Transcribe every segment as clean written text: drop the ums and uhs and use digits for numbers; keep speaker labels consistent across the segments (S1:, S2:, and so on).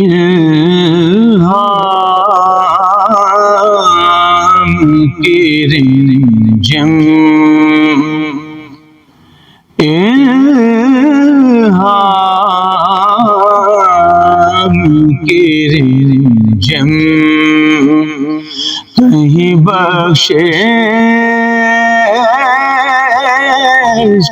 S1: الہام کی رمجم، الہام کی رمجم، کہیں بخشش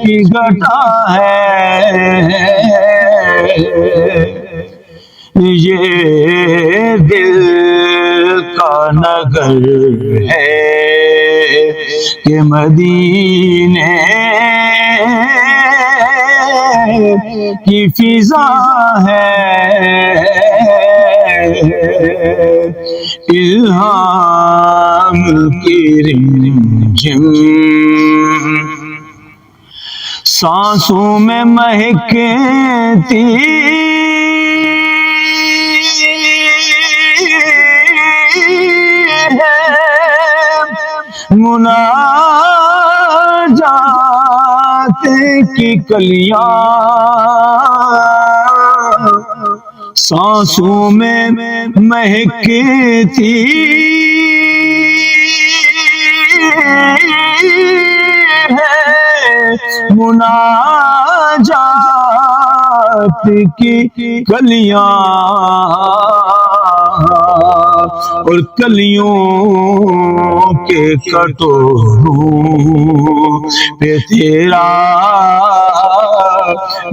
S1: کی گھٹا ہے، یہ دل کا نگر ہے کہ مدینے کی فضا ہے، الہام کی رمجم، سانسوں میں مہکتی مناجات کی کلیاں، سانسوں میں مہکتی ہے مناجات کی کلیاں، اور کلیوں کے کٹوروں پہ تیرا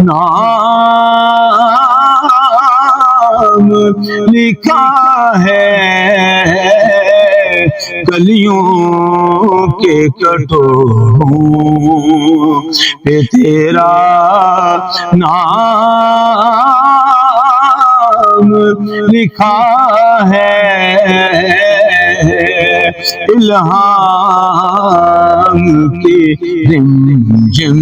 S1: نام لکھا ہے، کلیوں کے کٹوروں پہ تیرا نام لکھا ہے، الہام کی رمجم،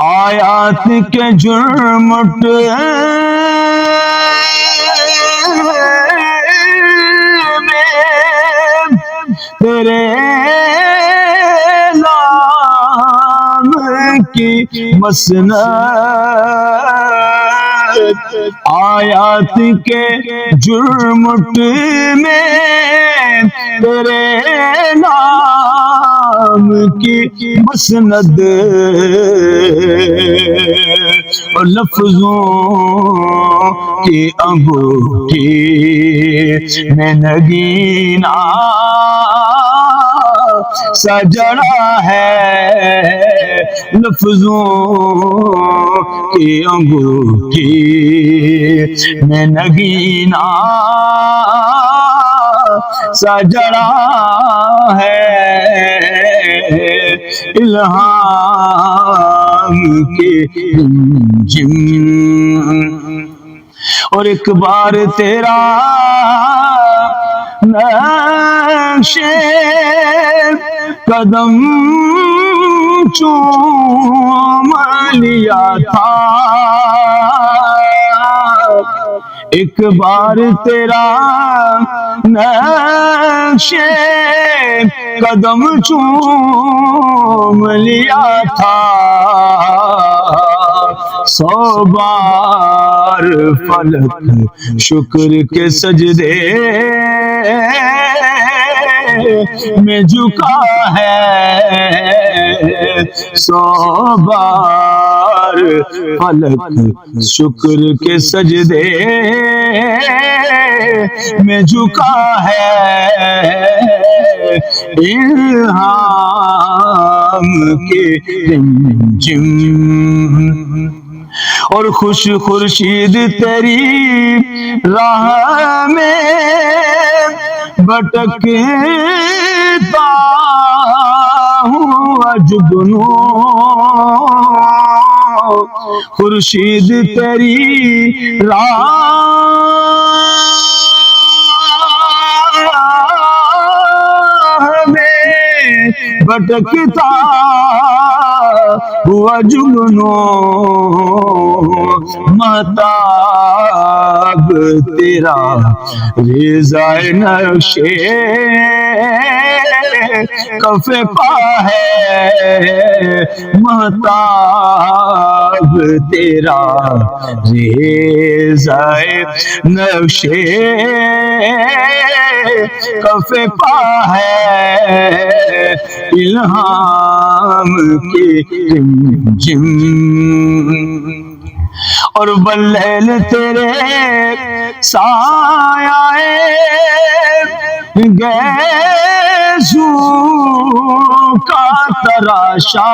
S1: آیات کے جرمٹ میں تیرے نام کی مسند، آیات کے جرمٹ میں تیرے نام کی مسند، اور لفظوں کی انگوٹھی میں نگینہ سجڑا ہے، لفظوں کی انگوٹھی میں نگینہ سجڑا ہے، الہام کی رمجم، اور ایک بار تیرا نقش قدم چوم لیا تھا، ایک بار تیرا نقش قدم چوم لیا تھا، 100 بار فلک شکر کے سجدے میں جھکا ہے، 100 بار فلک شکر کے سجدے میں جھکا ہے، الہام کی رمجم، اور خوش خورشید تیری راہ میں بھٹکتا ہوا جگنو، خورشید تیری راہ میں بھٹکتا ہوا جگنو، مہتاب تیرا رضا نقشے کفے پا ہے مہتاب تیرا ریزائے نقشے کفے پا ہے الہام کی رمجم اور باللیل تیرے سایہ گیسو کا تراشا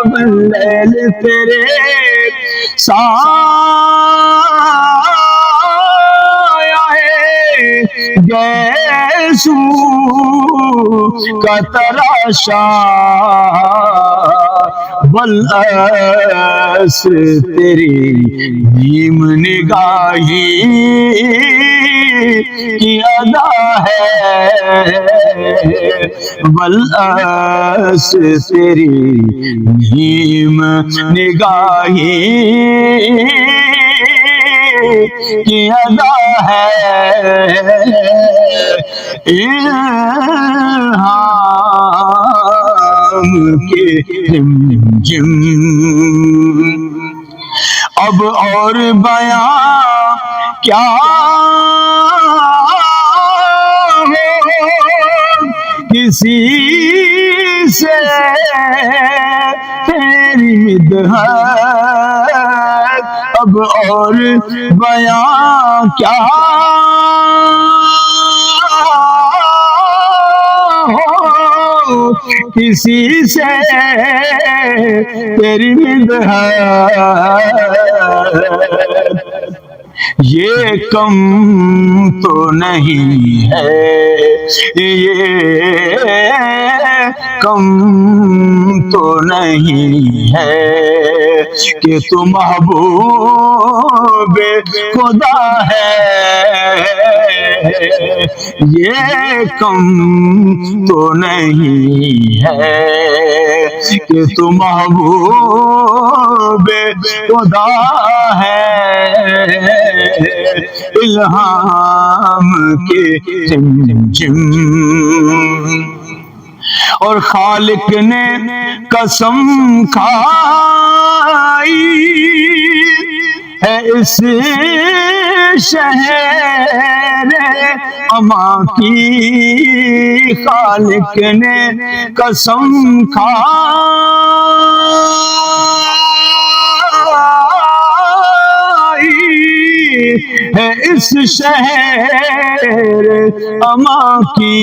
S1: باللیل تیرے سایہ گیسو کا تراشا بالعصر تیری نیم نگاہی کی ادا ہے بالعصر تیری نیم نگاہی کی ادا ہے کے رمجم اب اور بیان کیا ہو کسی سے تیری مدحت اب اور بیان کیا کسی سے تیری مدحت یہ کم تو نہیں ہے یہ کم تو نہیں ہے کہ تو محبوب خدا ہے یہ کم تو نہیں ہے کہ تو محبوب خدا ہے الہام کے چمچم اور خالق نے قسم کھائی ہے اس شہر اما کی خالق نے قسم کھائی ہے اس شہر اما کی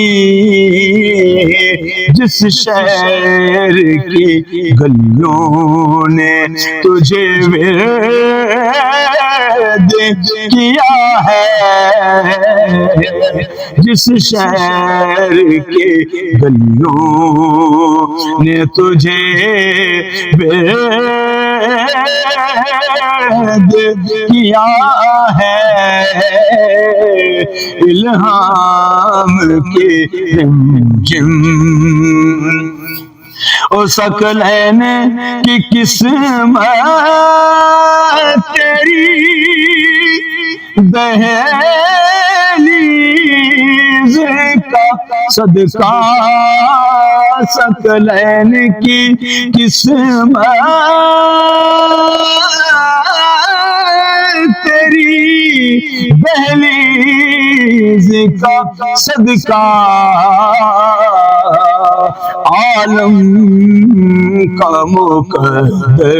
S1: جس شہر کی گلیوں نے تجھے ورد کیا ہے جس شہر کے گلیوں نے تجھے ورد کیا ہے الہام کے رمجم او ثقلین کی قسمت تیری دہلیز کا صدقہ ثقلین کی قسمت تیری دہلیز کا صدقہ عالم کا مقدر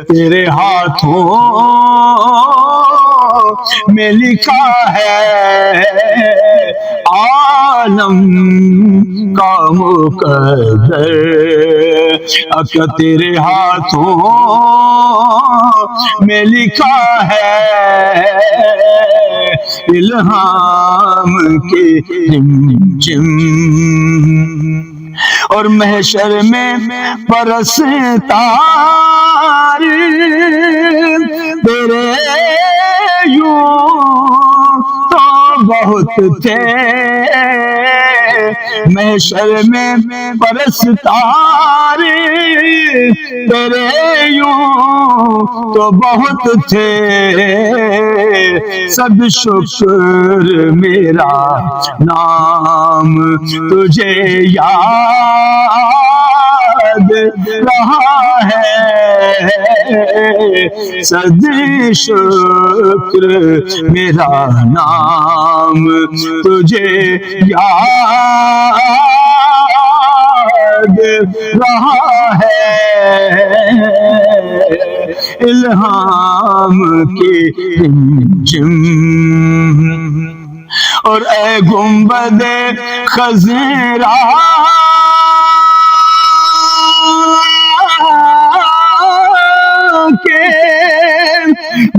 S1: تیرے ہاتھوں میں لکھا ہے عالم کا مقدر اکا تیرے ہاتھوں میں لکھا ہے الہام کے رمجم اور محشر میں پرستار تیرے یوں تو بہت تھے محشر میں پرستار تیرے یوں تو بہت تھے، سب شکر میرا نام تجھے یاد رہا ہے، صد شکر میرا نام تجھے یاد رہا ہے، الہام کی رمجم۔ اور اے گنبد خضرا کے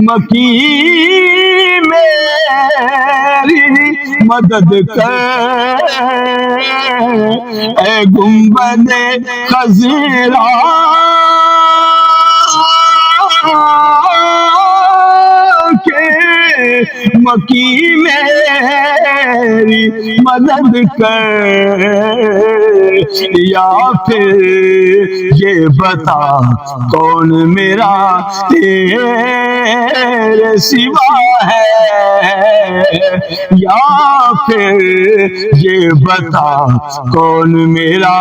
S1: مکین میری مدد کر، اے گنبد خضرا کے مکین میری مدد کر، یا پھر یہ بتا کون میرا تیرے سوا ہے، یا پھر یہ بتا کون میرا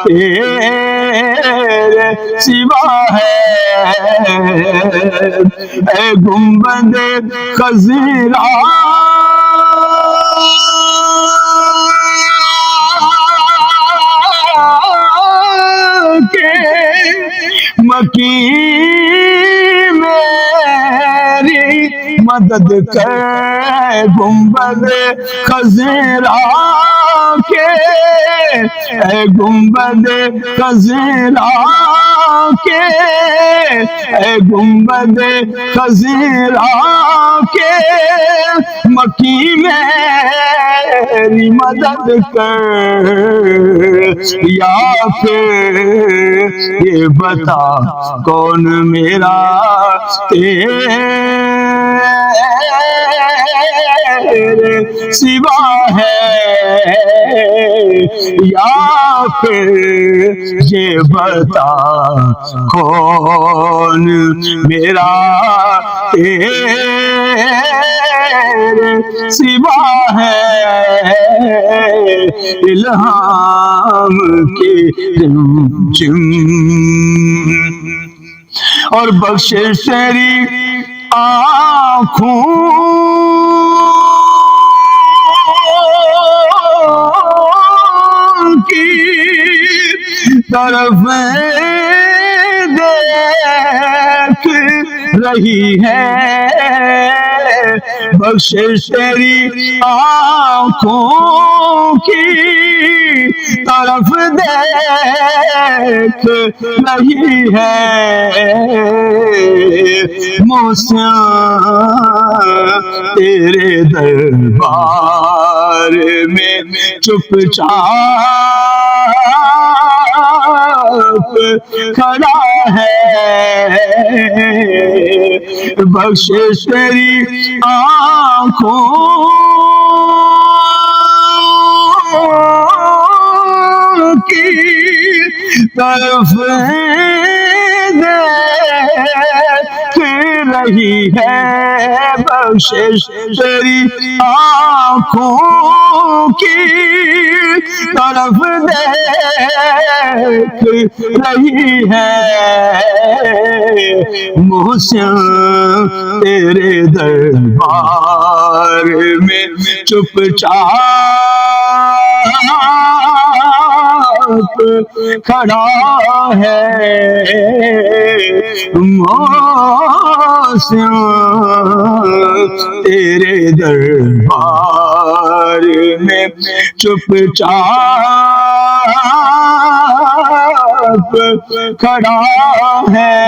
S1: تیرے سوا ہے، اے گنبد خضرا کے مکین میری مدد کر، گنبد خضرا کے، اے گنبد خضرا کے، اے گنبد خضرا کے مکین میری مدد کر، یا پھر یہ بتا کون میرا تیرے سوا ہے، یا پھر یہ بتا کون میرا تیرے سوا ہے، الہام کی رمجم۔ اور بخشش تیری آنکھوں کی طرف دیکھ رہی ہے، بخشش تیری آنکھوں کی طرف دیکھ رہی ہے، محسن تیرے دربار میں چپ چاپ کھڑا ہے، بخشش تیری آنکھوں کی طرف دیکھ رہی ہے، بخشش تیری آنکھوں کی طرف دیکھ رہی ہے، محسن تیرے دربار میں چپ چاپ کھڑا ہے، محسن تیرے دربار میں چپ چاپ کھڑا ہے،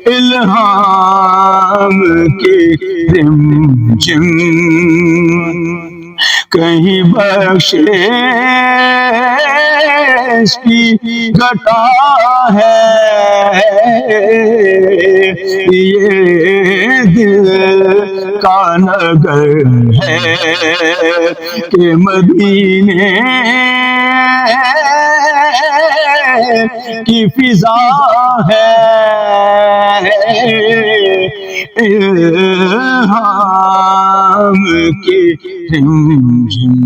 S1: الہام کی رمجم۔ کہیں بخشش کی گھٹا ہے، یہ دل کا نگر ہے کہ مدینے کی فضا ہے، الہام کی رمجم